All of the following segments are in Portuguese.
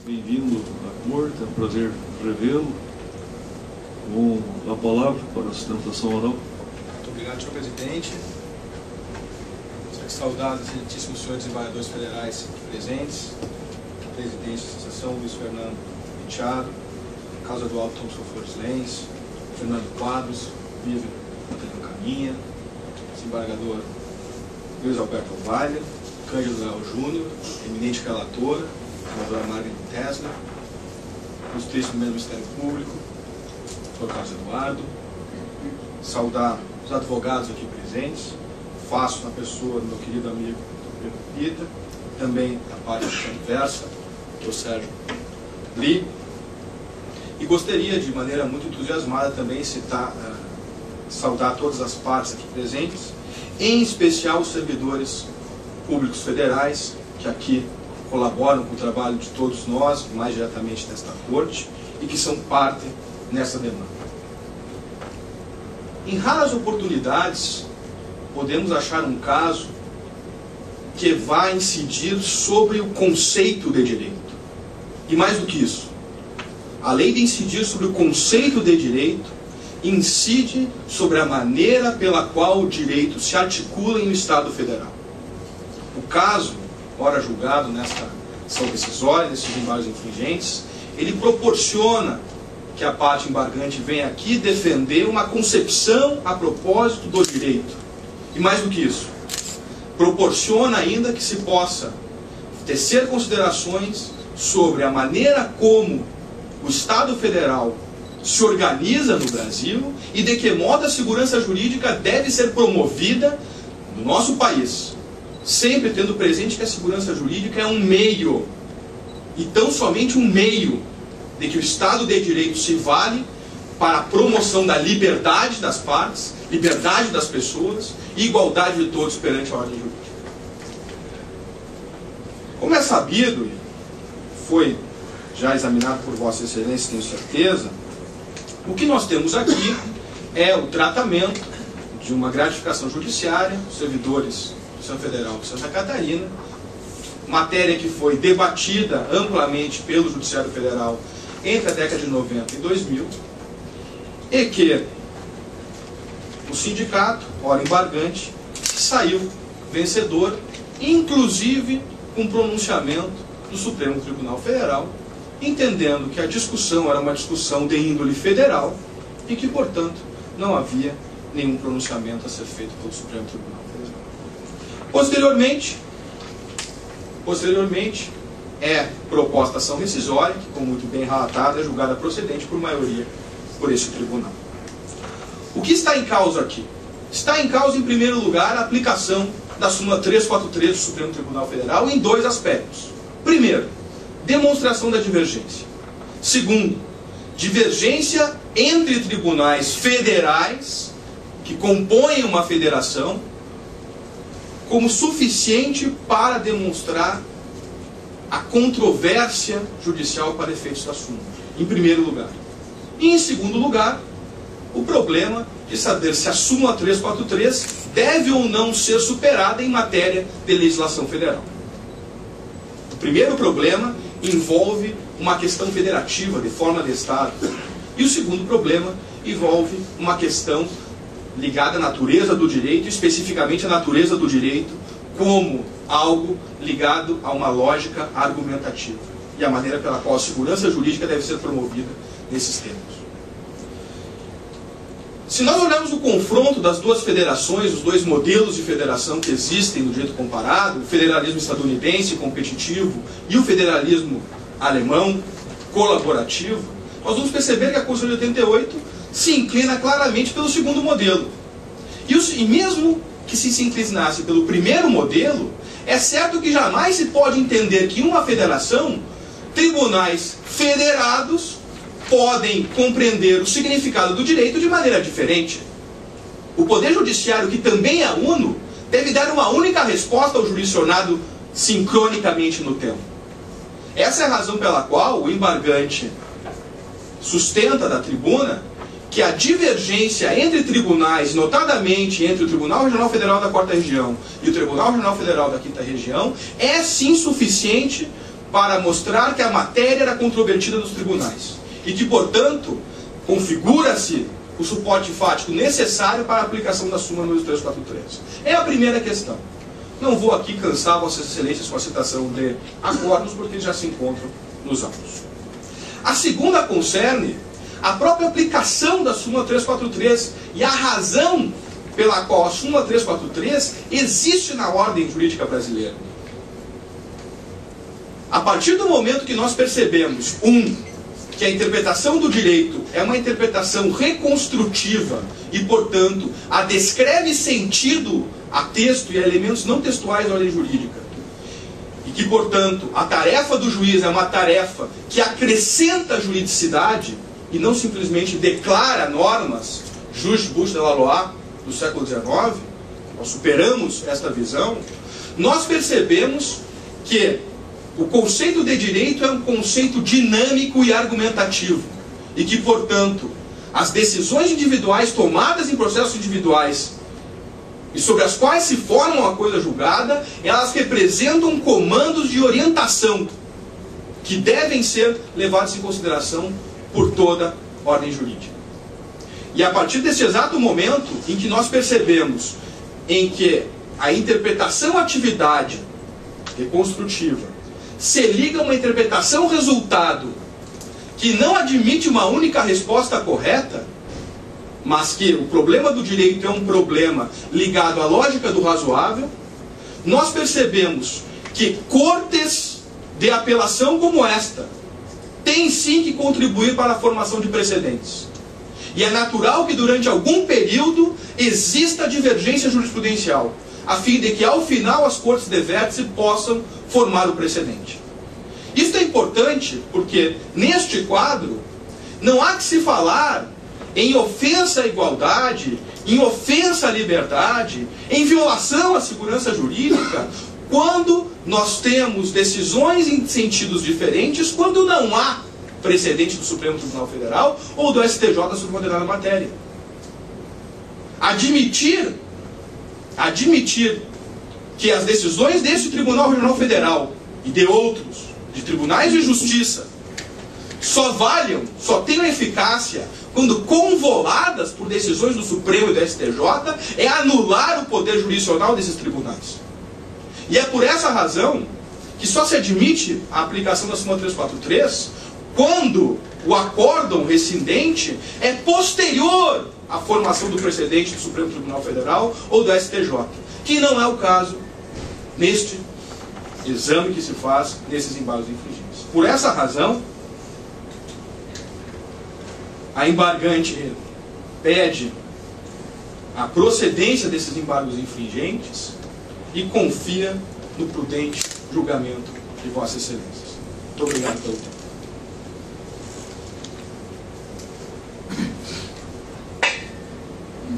Bem-vindo à Corte, é um prazer revê-lo. Com a palavra para a sustentação oral. Muito obrigado, senhor presidente. Gostaria de saudar os excelentíssimos senhores desembargadores federais presentes, presidente da Associação, Luiz Fernando Penteado, Causa do Alto Thompson Flores Lens, Fernando Quadros, Vive Antônio Caminha, desembargador Luiz Alberto Valha, Cândido Leal Júnior, eminente relatora, senadora Margarida Tesla, ilustríssimo Ministério Público, Dr. Carlos Eduardo, saudar os advogados aqui presentes, faço na pessoa do meu querido amigo Pedro Pita, também da parte adversa, Dr. Sérgio Li, e gostaria de maneira muito entusiasmada também saudar todas as partes aqui presentes, em especial os servidores públicos federais que aqui colaboram com o trabalho de todos nós, mais diretamente nesta corte, e que são parte nessa demanda. Em raras oportunidades, podemos achar um caso que vai incidir sobre o conceito de direito. E mais do que isso, além de incidir sobre o conceito de direito, incide sobre a maneira pela qual o direito se articula em um Estado federal. O caso, ora julgado nesta ação decisória, desses embargos infringentes, ele proporciona que a parte embargante venha aqui defender uma concepção a propósito do direito. E mais do que isso, proporciona ainda que se possa tecer considerações sobre a maneira como o Estado Federal se organiza no Brasil e de que modo a segurança jurídica deve ser promovida no nosso país, sempre tendo presente que a segurança jurídica é um meio, e tão somente um meio, de que o Estado de Direito se vale para a promoção da liberdade das partes, liberdade das pessoas e igualdade de todos perante a ordem jurídica. Como é sabido, foi já examinado por Vossa Excelência, tenho certeza, o que nós temos aqui é o tratamento de uma gratificação judiciária dos servidores do Senado Federal de Santa Catarina, matéria que foi debatida amplamente pelo Judiciário Federal entre a década de 90 e 2000, e que o sindicato, ora embargante, saiu vencedor, inclusive com pronunciamento do Supremo Tribunal Federal, entendendo que a discussão era uma discussão de índole federal e que, portanto, não havia nenhum pronunciamento a ser feito pelo Supremo Tribunal Federal. Posteriormente, é proposta ação rescisória, que, como muito bem relatada, é julgada procedente por maioria por esse tribunal. O que está em causa aqui? Está em causa, em primeiro lugar, a aplicação da súmula 343 do Supremo Tribunal Federal em dois aspectos. Primeiro, demonstração da divergência. Segundo, divergência entre tribunais federais que compõem uma federação como suficiente para demonstrar a controvérsia judicial para efeitos da súmula, em primeiro lugar. E, em segundo lugar, o problema de saber se a súmula 343 deve ou não ser superada em matéria de legislação federal. O primeiro problema envolve uma questão federativa, de forma de Estado. E o segundo problema envolve uma questão ligada à natureza do direito, especificamente à natureza do direito, como algo ligado a uma lógica argumentativa e a maneira pela qual a segurança jurídica deve ser promovida nesses termos. Se nós olharmos o confronto das duas federações, os dois modelos de federação que existem no direito comparado, o federalismo estadunidense competitivo e o federalismo alemão colaborativo, nós vamos perceber que a Constituição de 88 se inclina claramente pelo segundo modelo. E mesmo que se inclinasse pelo primeiro modelo, é certo que jamais se pode entender que em uma federação, tribunais federados podem compreender o significado do direito de maneira diferente. O Poder Judiciário, que também é uno, deve dar uma única resposta ao jurisdicionado sincronicamente no tempo. Essa é a razão pela qual o embargante sustenta da tribuna que a divergência entre tribunais, notadamente entre o Tribunal Regional Federal da 4ª Região e o Tribunal Regional Federal da 5ª Região, é sim suficiente para mostrar que a matéria era controvertida nos tribunais e que, portanto, configura-se o suporte fático necessário para a aplicação da súmula número 343. É a primeira questão. Não vou aqui cansar Vossas Excelências com a citação de acordos, porque eles já se encontram nos autos. A segunda concerne a própria aplicação da súmula 343 e a razão pela qual a súmula 343 existe na ordem jurídica brasileira. A partir do momento que nós percebemos, que a interpretação do direito é uma interpretação reconstrutiva e, portanto, a descreve sentido a texto e a elementos não textuais da ordem jurídica, e que, portanto, a tarefa do juiz é uma tarefa que acrescenta juridicidade e não simplesmente declara normas, jus bus de la loi, do século XIX, nós superamos esta visão, nós percebemos que o conceito de direito é um conceito dinâmico e argumentativo, e que, portanto, as decisões individuais tomadas em processos individuais e sobre as quais se forma a coisa julgada, elas representam comandos de orientação que devem ser levados em consideração por toda ordem jurídica. E a partir desse exato momento em que nós percebemos em que a interpretação atividade reconstrutiva se liga a uma interpretação resultado que não admite uma única resposta correta, mas que o problema do direito é um problema ligado à lógica do razoável, nós percebemos que cortes de apelação como esta têm sim que contribuir para a formação de precedentes. E é natural que durante algum período exista divergência jurisprudencial, a fim de que ao final as cortes de vértice possam formar o precedente. Isso é importante porque neste quadro não há que se falar em ofensa à igualdade, em ofensa à liberdade, em violação à segurança jurídica, quando nós temos decisões em sentidos diferentes, quando não há precedente do Supremo Tribunal Federal ou do STJ sobre determinada matéria. Admitir que as decisões desse Tribunal Regional Federal e de outros, de tribunais de justiça, só tenham eficácia quando convoladas por decisões do Supremo e do STJ, é anular o poder jurisdicional desses tribunais. E é por essa razão que só se admite a aplicação da súmula 343 quando o acórdão rescindente é posterior à formação do precedente do Supremo Tribunal Federal ou do STJ, que não é o caso neste exame que se faz desses embargos infringentes. Por essa razão, a embargante pede a procedência desses embargos infringentes e confia no prudente julgamento de Vossas Excelências. Muito obrigado pelo tempo.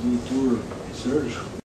Doutor Sérgio.